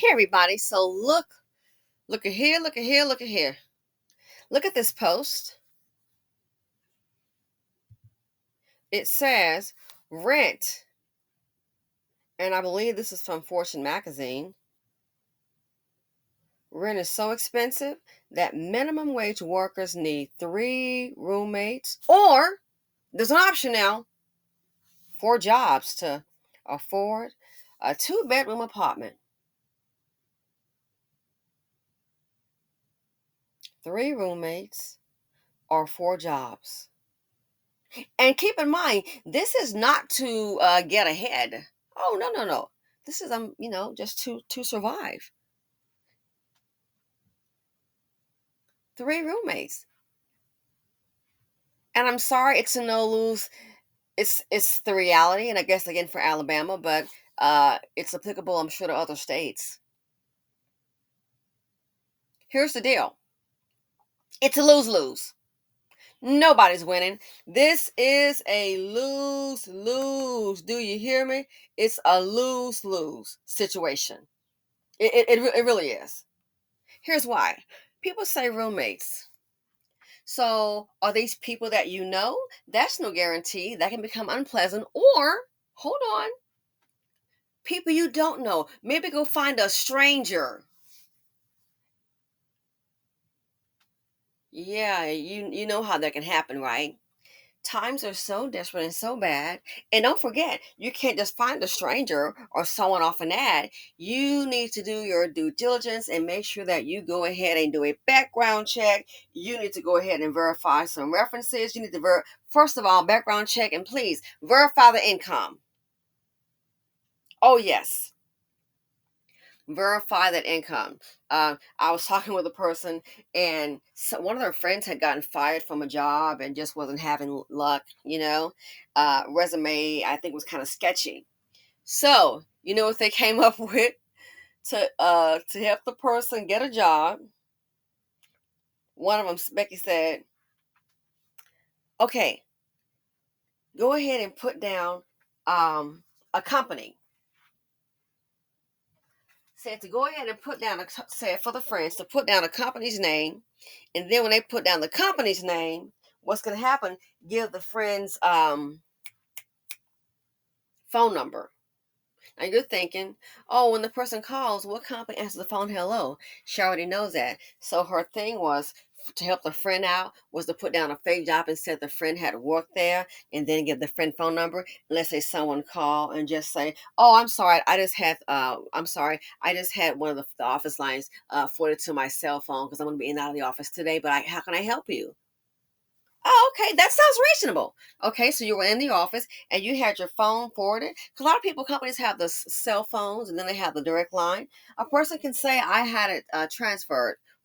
Hey everybody, so look at here, look at here, look at here. Look at this post. It says rent, and I believe this is from Fortune magazine. Rent is so expensive that minimum wage workers need 3 roommates, or there's an option now, 4 jobs to afford a 2-bedroom apartment. 3 roommates or 4 jobs. And keep in mind, this is not to get ahead. Oh no, no, no. This is just to survive. 3 roommates. And I'm sorry, it's a no lose. It's the reality, and I guess again for Alabama, but it's applicable, I'm sure, to other states. Here's the deal. It's a lose lose. Nobody's winning. This is a lose lose. Do you hear me? It's a lose lose situation. It really is. Here's why. People say roommates. So, are these people that you know? That's no guarantee. That can become unpleasant. Or, hold on, people you don't know. Maybe go find a stranger. Yeah, you know how that can happen, right? Times are so desperate and so bad. And don't forget, you can't just find a stranger or someone off an ad. You need to do your due diligence and make sure that you go ahead and do a background check. You need to go ahead and verify some references. You need to first of all, background check, and please verify the income. Oh yes, verify that income. I was talking with a person, and one of their friends had gotten fired from a job and just wasn't having luck. Resume, I think, was kind of sketchy. So you know what they came up with to help the person get a job. One of them, Becky, said, "Okay, go ahead and put down a company." Said to go ahead and put down said for the friends to put down a company's name, and then when they put down the company's name, what's going to happen? Give the friends phone number. Now you're thinking, oh, when the person calls, what company answers the phone? Hello. She already knows that. So her thing was to help the friend out was to put down a fake job and said the friend had worked there, and then give the friend phone number. Let's say someone call and just say, oh, I'm sorry, I just had one of the office lines forwarded to my cell phone because I'm going to be in and out of the office today, but how can I help you? Oh, okay. That sounds reasonable. Okay, so you were in the office and you had your phone forwarded. 'Cause a lot of companies have the cell phones and then they have the direct line. A person can say, I had it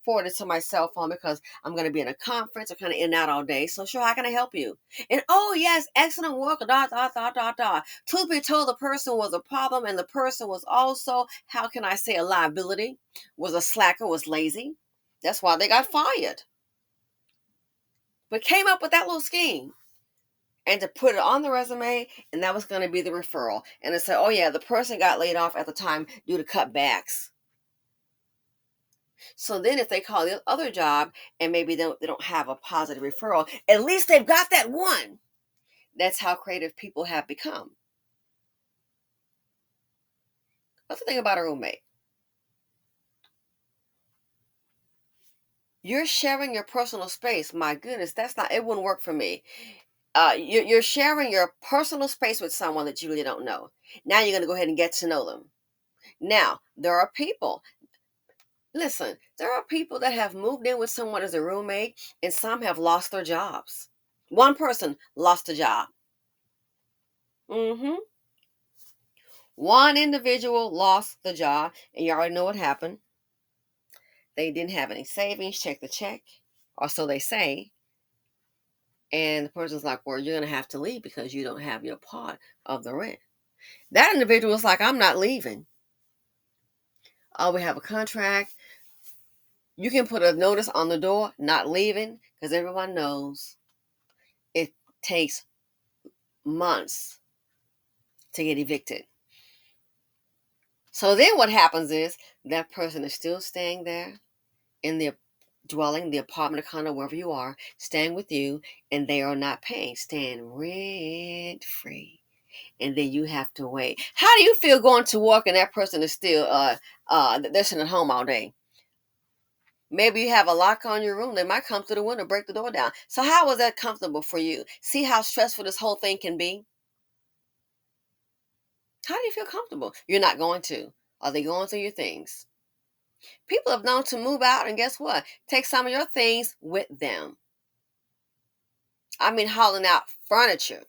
forwarded to my cell phone because I'm going to be in a conference or kind of in and out all day. So, sure, how can I help you? And, oh, yes, excellent work, dot, dot, dot, dot, dot. Truth be told, the person was a problem, and the person was also, how can I say, a liability, was a slacker, was lazy. That's why they got fired. But came up with that little scheme and to put it on the resume, and that was going to be the referral. And to say, oh yeah, the person got laid off at the time due to cutbacks. So then if they call the other job and maybe they don't have a positive referral, at least they've got that one. That's how creative people have become. What's the thing about a roommate? You're sharing your personal space. My goodness, it wouldn't work for me. You're sharing your personal space with someone that you really don't know. Now you're going to go ahead and get to know them. Now, there are people. Listen, there are people that have moved in with someone as a roommate, and some have lost their jobs. One person lost a job. hmm One individual lost the job, and you already know what happened. They didn't have any savings, check the check, or so they say. And the person's like, well, you're going to have to leave because you don't have your part of the rent. That individual's like, I'm not leaving. Oh, we have a contract. You can put a notice on the door, not leaving, because everyone knows it takes months to get evicted. So then what happens is that person is still staying there in the dwelling, the apartment, condo, wherever you are, staying with you, and they are not paying, staying rent free. And then you have to wait. How do you feel going to work and that person is still they're sitting at home all day? Maybe you have a lock on your room. They might come through the window, break the door down. So how was that comfortable for you? See how stressful this whole thing can be? How do you feel comfortable? You're not going to. Are they going through your things? People have known to move out and guess what? Take some of your things with them. I mean, hauling out furniture.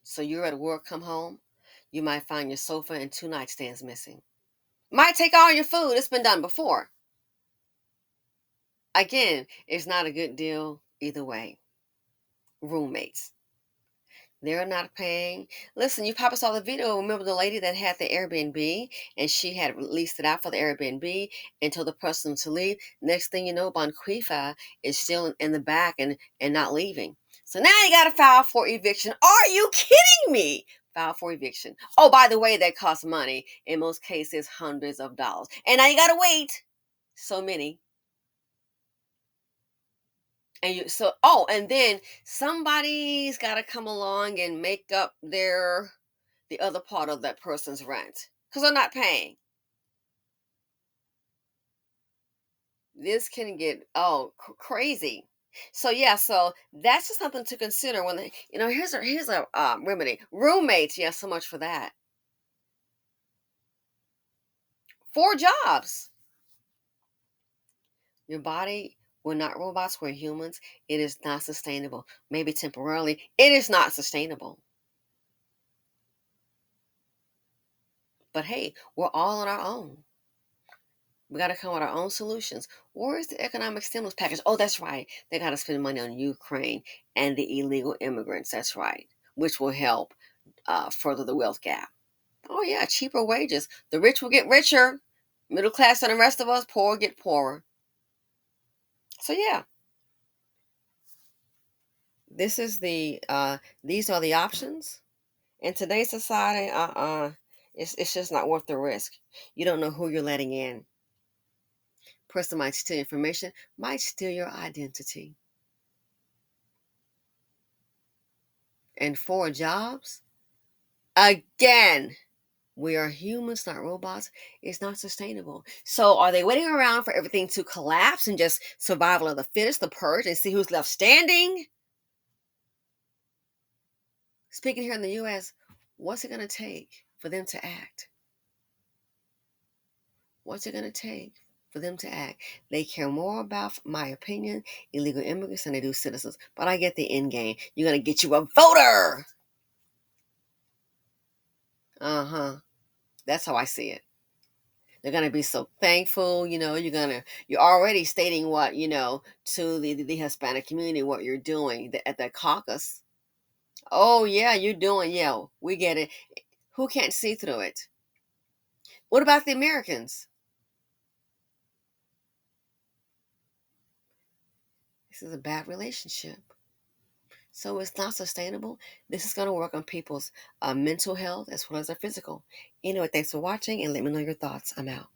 So you're at work, come home, you might find your sofa and two nightstands missing. Might take all your food. It's been done before. Again, it's not a good deal either way. Roommates. They're not paying. Listen, you probably saw the video. Remember the lady that had the Airbnb and she had leased it out for the Airbnb and told the person to leave. Next thing you know, Bonquifa is still in the back and not leaving. So now you got to file for eviction. Are you kidding me? File for eviction. Oh, by the way, that costs money. In most cases, hundreds of dollars. And now you got to wait so many. And you so oh, and then somebody's got to come along and make up the other part of that person's rent because they're not paying. This can get crazy. So yeah, so that's just something to consider when here's a remedy. Roommates, yeah, so much for that. 4 jobs. Your body, we're not robots, we're humans. It is not sustainable. Maybe temporarily, it is not sustainable. But hey, we're all on our own. We got to come with our own solutions. Where is the economic stimulus package? Oh, that's right. They got to spend money on Ukraine and the illegal immigrants. That's right, which will help further the wealth gap. Oh, yeah, cheaper wages. The rich will get richer. Middle class and the rest of us, poor, get poorer. So, yeah, this is these are the options. In today's society, it's just not worth the risk. You don't know who you're letting in. Person might steal information, might steal your identity. And 4 jobs? Again, we are humans, not robots. It's not sustainable. So are they waiting around for everything to collapse and just survival of the fittest, the purge, and see who's left standing? Speaking here in the US, what's it going to take for them to act? What's it going to take for them to act? They care more about, my opinion, illegal immigrants than they do citizens. But I get the end game. You're going to get you a voter. Uh-huh. That's how I see it. They're going to be so thankful. You're already stating what, to the Hispanic community, what you're doing at the caucus. Oh, yeah, you're doing, yeah, we get it. Who can't see through it? What about the Americans? This is a bad relationship. So it's not sustainable. This is going to work on people's mental health as well as their physical. Anyway, thanks for watching and let me know your thoughts. I'm out.